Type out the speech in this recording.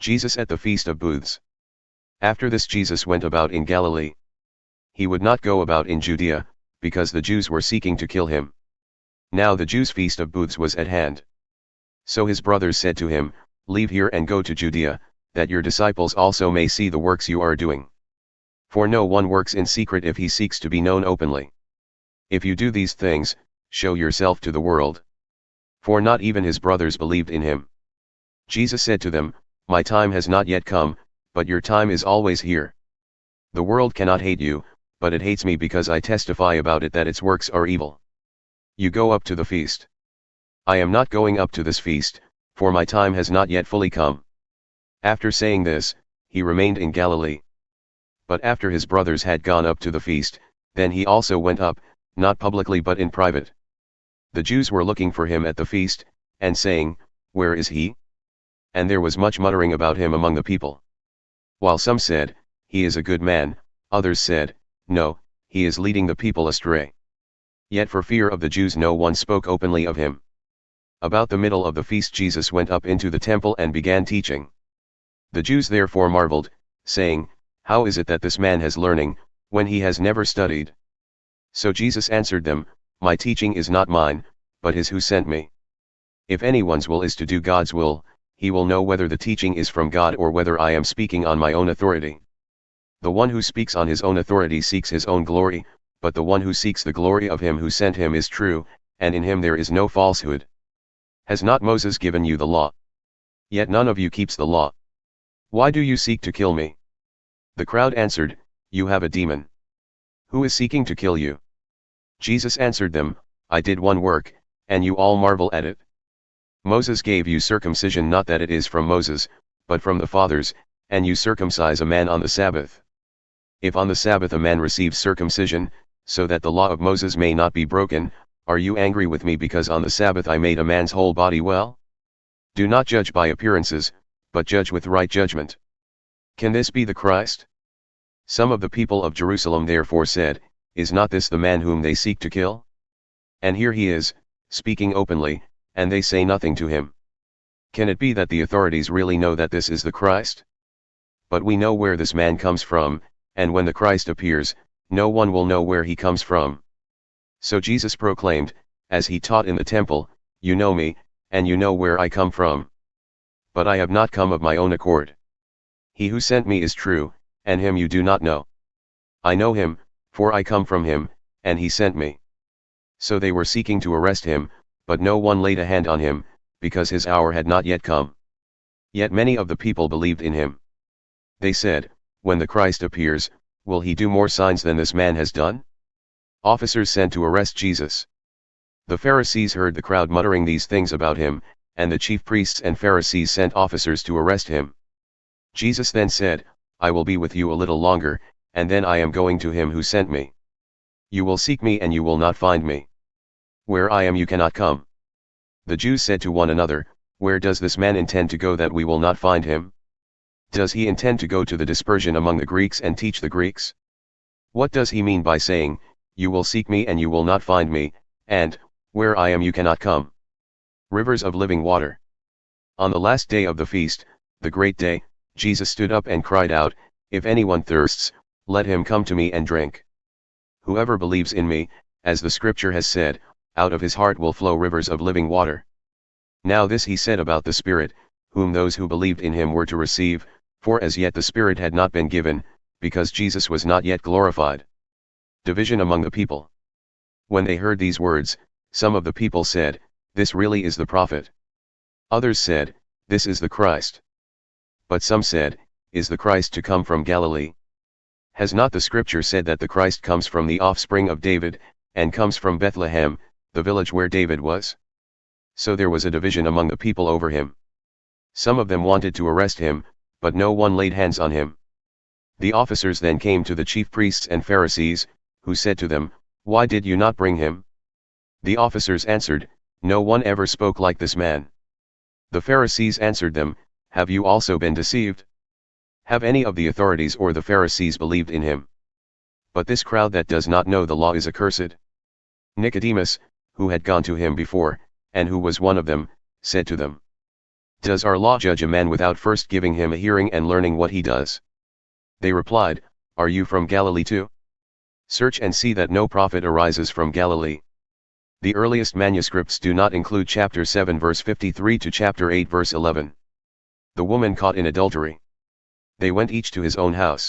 Jesus at the Feast of Booths. After this Jesus went about in Galilee. He would not go about in Judea, because the Jews were seeking to kill him. Now the Jews' Feast of Booths was at hand. So his brothers said to him, "Leave here and go to Judea, that your disciples also may see the works you are doing. For no one works in secret if he seeks to be known openly. If you do these things, show yourself to the world." For not even his brothers believed in him. Jesus said to them, "My time has not yet come, but your time is always here. The world cannot hate you, but it hates me because I testify about it that its works are evil. You go up to the feast. I am not going up to this feast, for my time has not yet fully come." After saying this, he remained in Galilee. But after his brothers had gone up to the feast, then he also went up, not publicly but in private. The Jews were looking for him at the feast, and saying, "Where is he?" And there was much muttering about him among the people. While some said, "He is a good man," others said, "No, he is leading the people astray." Yet for fear of the Jews no one spoke openly of him. About the middle of the feast Jesus went up into the temple and began teaching. The Jews therefore marveled, saying, "How is it that this man has learning, when he has never studied?" So Jesus answered them, "My teaching is not mine, but his who sent me. If anyone's will is to do God's will, he will know whether the teaching is from God or whether I am speaking on my own authority. The one who speaks on his own authority seeks his own glory, but the one who seeks the glory of him who sent him is true, and in him there is no falsehood. Has not Moses given you the law? Yet none of you keeps the law. Why do you seek to kill me?" The crowd answered, "You have a demon. Who is seeking to kill you?" Jesus answered them, "I did one work, and you all marvel at it. Moses gave you circumcision, not that it is from Moses, but from the fathers, and you circumcise a man on the Sabbath. If on the Sabbath a man receives circumcision, so that the law of Moses may not be broken, are you angry with me because on the Sabbath I made a man's whole body well? Do not judge by appearances, but judge with right judgment. Can this be the Christ?" Some of the people of Jerusalem therefore said, "Is not this the man whom they seek to kill? And here he is, speaking openly, and they say nothing to him. Can it be that the authorities really know that this is the Christ? But we know where this man comes from, and when the Christ appears, no one will know where he comes from." So Jesus proclaimed, as he taught in the temple, "You know me, and you know where I come from. But I have not come of my own accord. He who sent me is true, and him you do not know. I know him, for I come from him, and he sent me." So they were seeking to arrest him, but no one laid a hand on him, because his hour had not yet come. Yet many of the people believed in him. They said, "When the Christ appears, will he do more signs than this man has done?" Officers sent to arrest Jesus. The Pharisees heard the crowd muttering these things about him, and the chief priests and Pharisees sent officers to arrest him. Jesus then said, "I will be with you a little longer, and then I am going to him who sent me. You will seek me and you will not find me. Where I am you cannot come." The Jews said to one another, "Where does this man intend to go that we will not find him? Does he intend to go to the dispersion among the Greeks and teach the Greeks? What does he mean by saying, 'You will seek me and you will not find me,' and, 'Where I am you cannot come'? Rivers of living water." On the last day of the feast, the great day, Jesus stood up and cried out, "If anyone thirsts, let him come to me and drink. Whoever believes in me, as the scripture has said, out of his heart will flow rivers of living water." Now this he said about the Spirit, whom those who believed in him were to receive, for as yet the Spirit had not been given, because Jesus was not yet glorified. Division among the people. When they heard these words, some of the people said, "This really is the prophet." Others said, "This is the Christ." But some said, "Is the Christ to come from Galilee? Has not the scripture said that the Christ comes from the offspring of David, and comes from Bethlehem, the village where David was?" So there was a division among the people over him. Some of them wanted to arrest him, but no one laid hands on him. The officers then came to the chief priests and Pharisees, who said to them, "Why did you not bring him?" The officers answered, "No one ever spoke like this man." The Pharisees answered them, "Have you also been deceived? Have any of the authorities or the Pharisees believed in him? But this crowd that does not know the law is accursed." Nicodemus, who had gone to him before, and who was one of them, said to them, Does our law judge a man without first giving him a hearing and learning what he does? They replied, Are you from Galilee too? Search and see that no prophet arises from Galilee. The earliest manuscripts do not include chapter 7 verse 53 to chapter 8 verse 11. The woman caught in adultery. They went each to his own house.